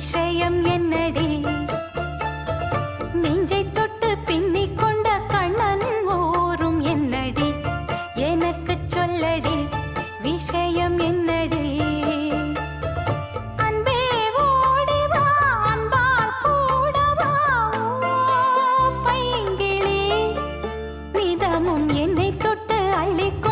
விஷயம் என்னடி நெஞ்சை தொட்டு பின்னிக் கொண்ட கண்ணன் ஊரும் என்னடி எனக்கு சொல்லடி விஷயம் என்னடி அன்பே ஓடி வா அன்பால் கூட வா பைங்கிளி நிதமும் என்னை தொட்டு அள்ளிக்கொண்டு